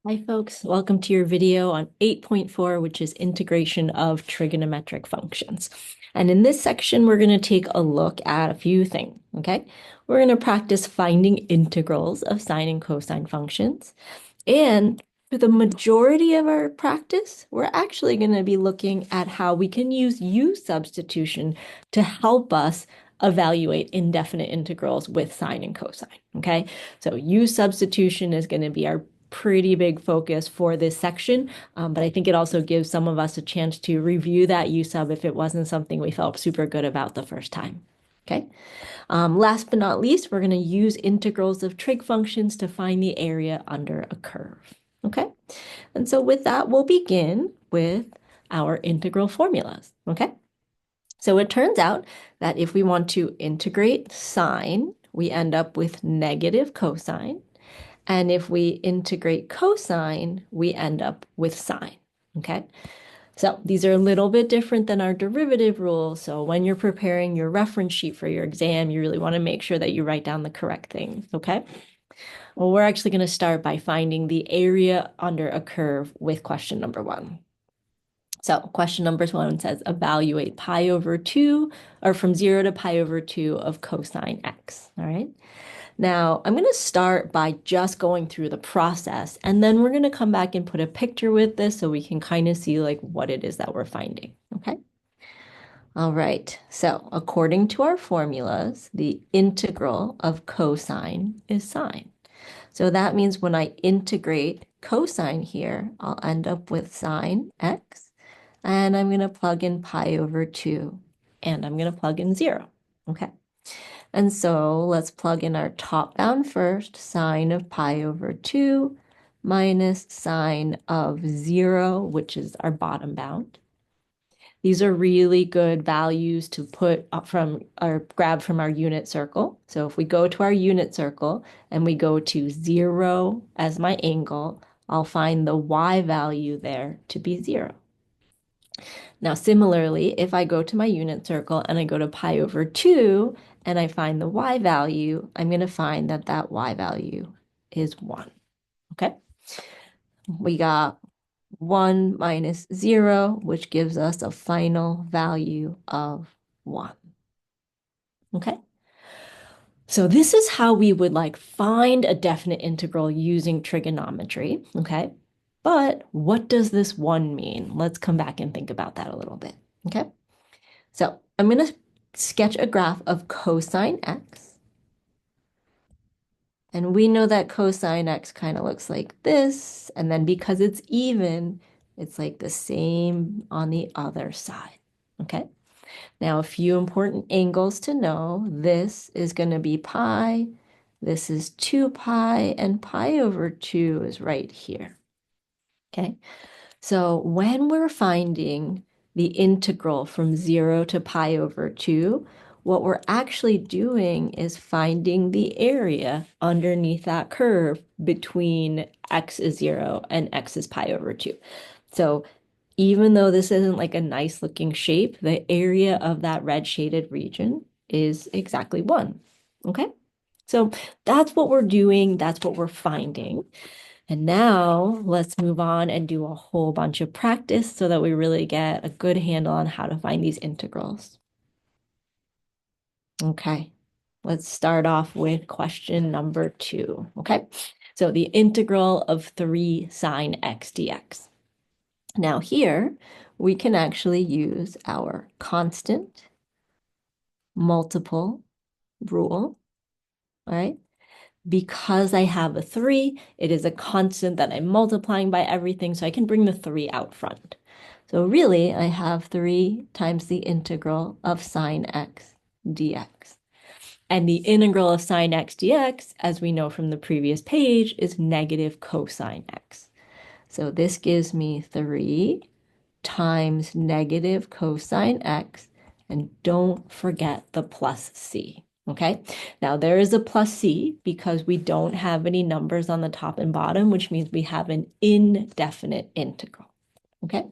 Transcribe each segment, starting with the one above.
Hi folks, welcome to your video on 8.4, which is integration of trigonometric functions. And in this section, we're going to take a look at a few things, okay? We're going to practice finding integrals of sine and cosine functions. And for the majority of our practice, we're actually going to be looking at how we can use u substitution to help us evaluate indefinite integrals with sine and cosine, okay? So u substitution is going to be our pretty big focus for this section, but I think it also gives some of us a chance to review that u sub if it wasn't something we felt super good about the first time. Okay. Last but not least, we're going to use integrals of trig functions to find the area under a curve. Okay. And so with that, we'll begin with our integral formulas. Okay. So it turns out that if we want to integrate sine, we end up with negative cosine. And if we integrate cosine, we end up with sine, okay? So these are a little bit different than our derivative rule. So when you're preparing your reference sheet for your exam, you really want to make sure that you write down the correct things, okay? Well, we're actually going to start by finding the area under a curve with question number 1. So question number 1 says evaluate pi over 2, or from 0 to pi over 2 of cosine x, all right? Now, I'm going to start by just going through the process, and then we're going to come back and put a picture with this so we can kind of see like what it is that we're finding, okay? All right, so according to our formulas, the integral of cosine is sine. So that means when I integrate cosine here, I'll end up with sine x, and I'm going to plug in pi over 2, and I'm going to plug in 0, okay? And so let's plug in our top bound first, sine of pi over 2 minus sine of 0, which is our bottom bound. These are really good values to put up from or grab from our unit circle. So if we go to our unit circle and we go to 0 as my angle, I'll find the y value there to be 0. Now, similarly, if I go to my unit circle and I go to pi over 2 and I find the y value, I'm going to find that that y value is 1. Okay? We got 1 minus 0, which gives us a final value of 1. Okay? So this is how we would like find a definite integral using trigonometry. Okay? But what does this 1 mean? Let's come back and think about that a little bit. Okay? So I'm going to sketch a graph of cosine x. And we know that cosine x kind of looks like this. And then because it's even, it's like the same on the other side. Okay. Now, a few important angles to know. This is going to be pi. This is 2 pi, and pi over 2 is right here. Okay. So when we're finding the integral from 0 to pi over 2, what we're actually doing is finding the area underneath that curve between x is 0 and x is pi over 2. So even though this isn't like a nice looking shape, the area of that red shaded region is exactly 1. Okay? So that's what we're doing. That's what we're finding. And now let's move on and do a whole bunch of practice so that we really get a good handle on how to find these integrals. Okay, let's start off with question number 2. Okay, so the integral of 3 sine x dx. Now here, we can actually use our constant multiple rule, all right? Because I have a 3, it is a constant that I'm multiplying by everything, so I can bring the 3 out front. So really, I have 3 times the integral of sine x dx. And the integral of sine x dx, as we know from the previous page, is negative cosine x. So this gives me 3 times negative cosine x, and don't forget the plus c. Okay, now there is a plus c because we don't have any numbers on the top and bottom, which means we have an indefinite integral. Okay,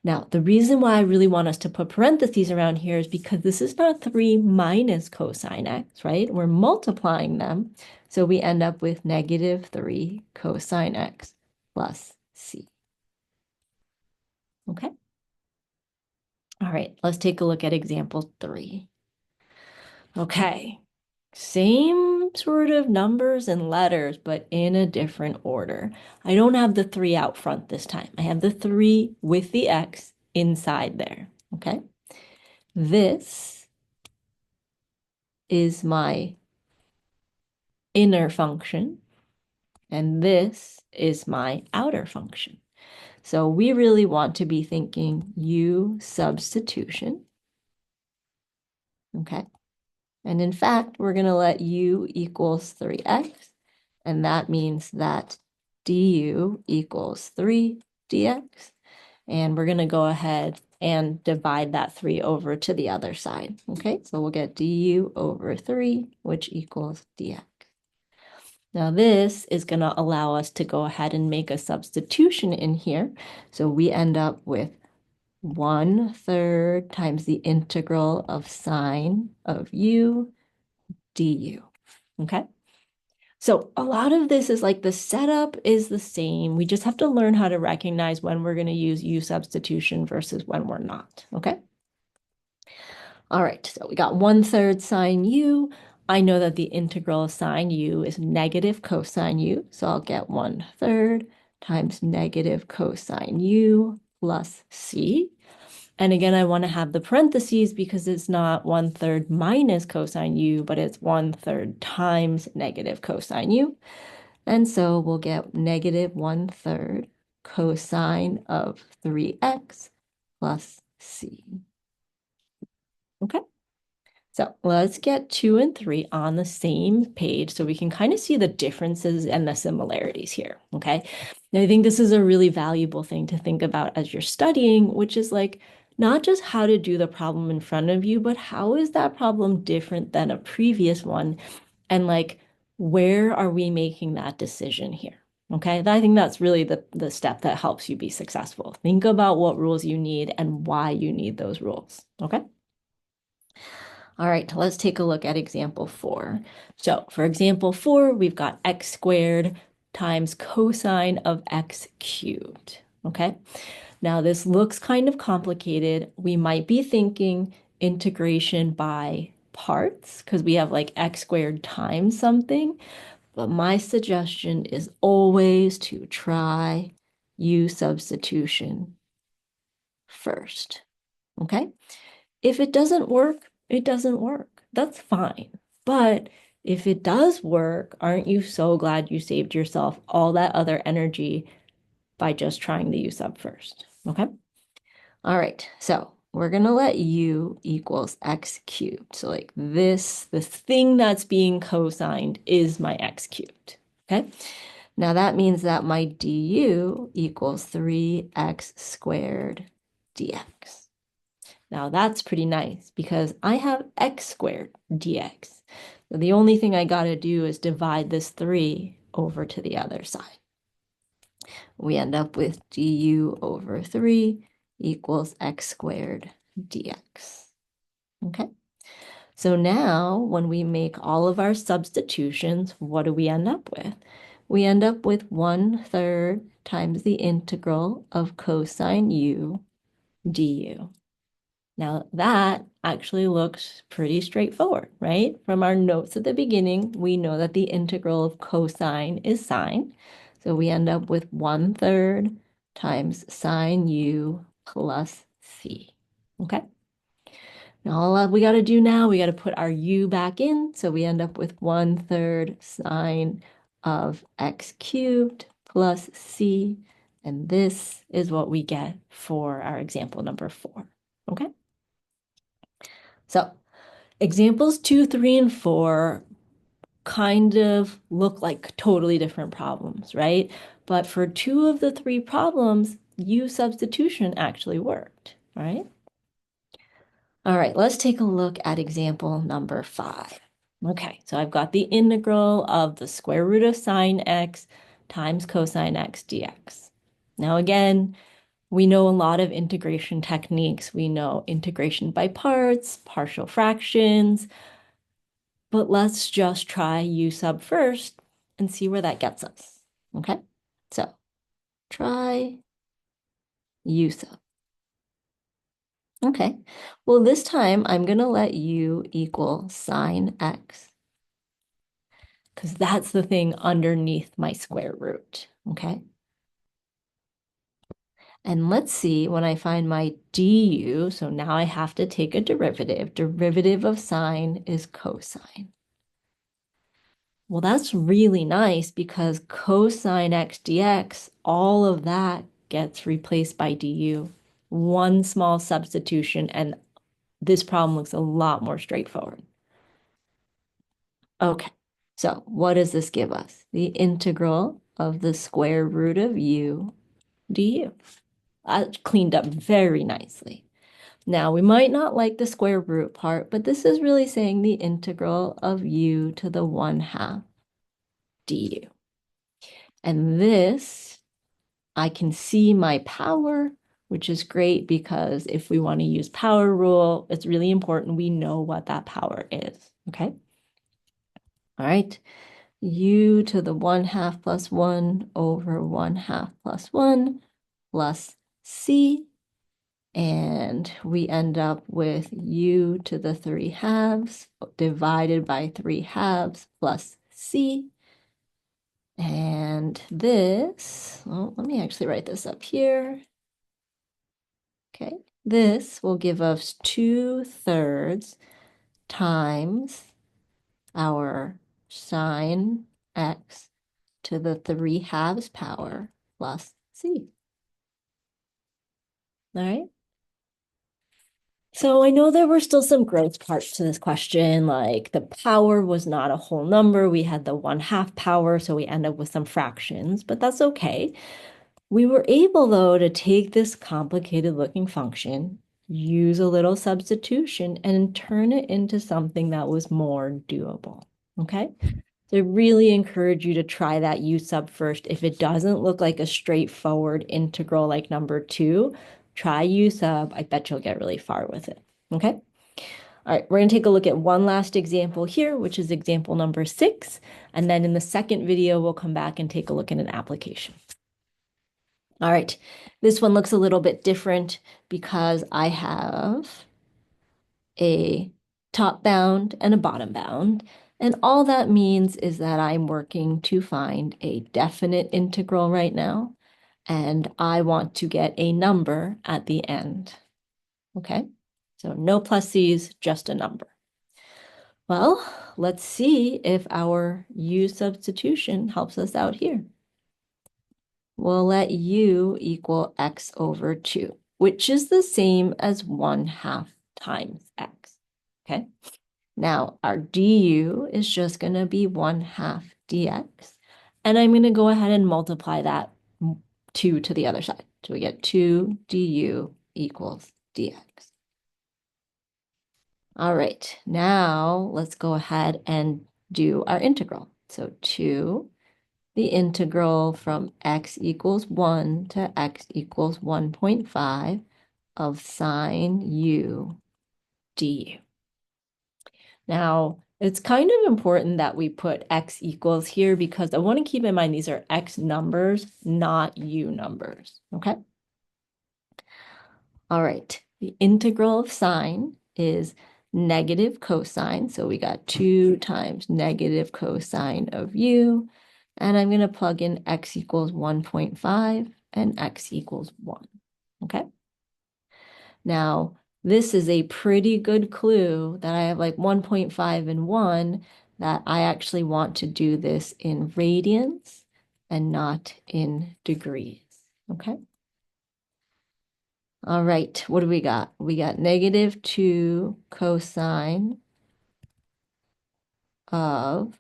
now the reason why I really want us to put parentheses around here is because this is not 3 minus cosine x, right? We're multiplying them, so we end up with negative 3 cosine x plus c. Okay. All right, let's take a look at example 3. Okay, same sort of numbers and letters, but in a different order. I don't have the 3 out front this time. I have the 3 with the x inside there, okay? This is my inner function, and this is my outer function. So we really want to be thinking u substitution, okay? And in fact, we're going to let u equals 3x, and that means that du equals 3 dx, and we're going to go ahead and divide that 3 over to the other side, okay? So we'll get du over 3, which equals dx. Now this is going to allow us to go ahead and make a substitution in here. So we end up with 1/3 times the integral of sine of u du, okay? So a lot of this is like the setup is the same. We just have to learn how to recognize when we're going to use u substitution versus when we're not, okay? All right, so we got 1/3 sine u. I know that the integral of sine u is negative cosine u, so I'll get 1/3 times negative cosine u plus c. And again, I want to have the parentheses because it's not 1/3 minus cosine u, but it's 1/3 times negative cosine u. And so we'll get negative 1/3 cosine of 3x plus c. Okay. So let's get 2 and 3 on the same page so we can kind of see the differences and the similarities here, okay? And I think this is a really valuable thing to think about as you're studying, which is like not just how to do the problem in front of you, but how is that problem different than a previous one? And like, where are we making that decision here? Okay, I think that's really the step that helps you be successful. Think about what rules you need and why you need those rules, okay? All right, let's take a look at example 4. So for example 4, we've got x squared times cosine of x cubed, okay? Now this looks kind of complicated. We might be thinking integration by parts because we have like x squared times something, but my suggestion is always to try u substitution first, okay? If it doesn't work, it doesn't work. That's fine. But if it does work, aren't you so glad you saved yourself all that other energy by just trying the u sub first? Okay. All right. So we're going to let u equals x cubed. So like this thing that's being cosigned is my x cubed. Okay. Now that means that my du equals 3x squared dx. Now that's pretty nice because I have x squared dx. So the only thing I got to do is divide this 3 over to the other side. We end up with du over 3 equals x squared dx. Okay. So now when we make all of our substitutions, what do we end up with? We end up with 1/3 times the integral of cosine u du. Now that actually looks pretty straightforward, right? From our notes at the beginning, we know that the integral of cosine is sine. So we end up with 1/3 times sine u plus c, okay? Now all we got to do now, we got to put our u back in. So we end up with 1/3 sine of x cubed plus c. And this is what we get for our example number 4, okay? So examples 2, 3, and 4 kind of look like totally different problems, right? But for 2 of the 3 problems, u substitution actually worked, right? All right, let's take a look at example number 5. Okay, so I've got the integral of the square root of sine x times cosine x dx. Now again, we know a lot of integration techniques. We know integration by parts, partial fractions, but let's just try u sub first and see where that gets us, okay? So Try u sub. Okay, well, this time I'm going to let u equal sine x, because that's the thing underneath my square root, okay? And let's see when I find my du, so now I have to take a derivative. Derivative of sine is cosine. Well, that's really nice because cosine x dx, all of that gets replaced by du. One small substitution, and this problem looks a lot more straightforward. Okay, so what does this give us? The integral of the square root of u du. Cleaned up very nicely. Now, we might not like the square root part, but this is really saying the integral of u to the 1/2 du. And this, I can see my power, which is great because if we want to use power rule, it's really important we know what that power is, okay? All right, u to the 1/2 plus 1 over 1/2 plus 1 plus c. And we end up with u to the 3/2 divided by 3/2 plus c. And this, well, let me actually write this up here. Okay, this will give us 2/3 times our sine x to the 3/2 power plus c. All right. So I know there were still some gross parts to this question, like the power was not a whole number. We had the 1/2 power, so we end up with some fractions, but that's okay. We were able, though, to take this complicated looking function, use a little substitution, and turn it into something that was more doable, okay? So I really encourage you to try that u sub first. If it doesn't look like a straightforward integral like number 2, try u sub. I bet you'll get really far with it, okay? All right, we're going to take a look at one last example here, which is example number 6. And then in the second video, we'll come back and take a look at an application. All right, this one looks a little bit different because I have a top bound and a bottom bound. And all that means is that I'm working to find a definite integral right now, and I want to get a number at the end. Okay, so no plus c's, just a number. Well, let's see if our u substitution helps us out here. We'll let u equal x over 2, which is the same as 1/2 times x, okay? Now, our du is just going to be 1/2 dx, and I'm going to go ahead and multiply that 2 to the other side. So we get 2 du equals dx. All right, now let's go ahead and do our integral. So 2, the integral from x equals 1 to x equals 1.5 of sine u du. Now, it's kind of important that we put x equals here because I want to keep in mind these are x numbers, not u numbers, okay? All right, the integral of sine is negative cosine. So we got 2 times negative cosine of u. And I'm going to plug in x equals 1.5 and x equals 1. Okay. Now, this is a pretty good clue that I have like 1.5 and 1, that I actually want to do this in radians and not in degrees. Okay. All right, what do we got? We got negative 2 cosine of,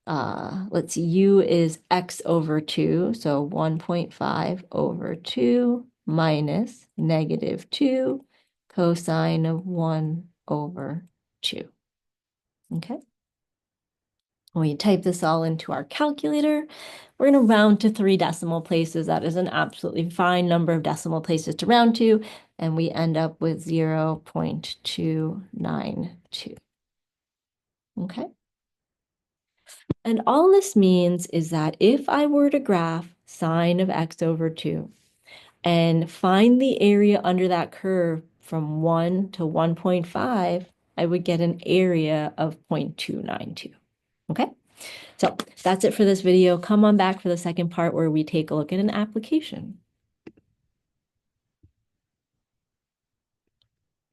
let's see, u is x over 2, so 1.5 over 2 minus negative 2 cosine of 1 over 2. Okay. When we type this all into our calculator, we're going to round to 3 decimal places. That is an absolutely fine number of decimal places to round to, and we end up with 0.292. Okay. And all this means is that if I were to graph sine of x over 2, and find the area under that curve from 1 to 1.5, I would get an area of 0.292. Okay, so that's it for this video. Come on back for the second part where we take a look at an application.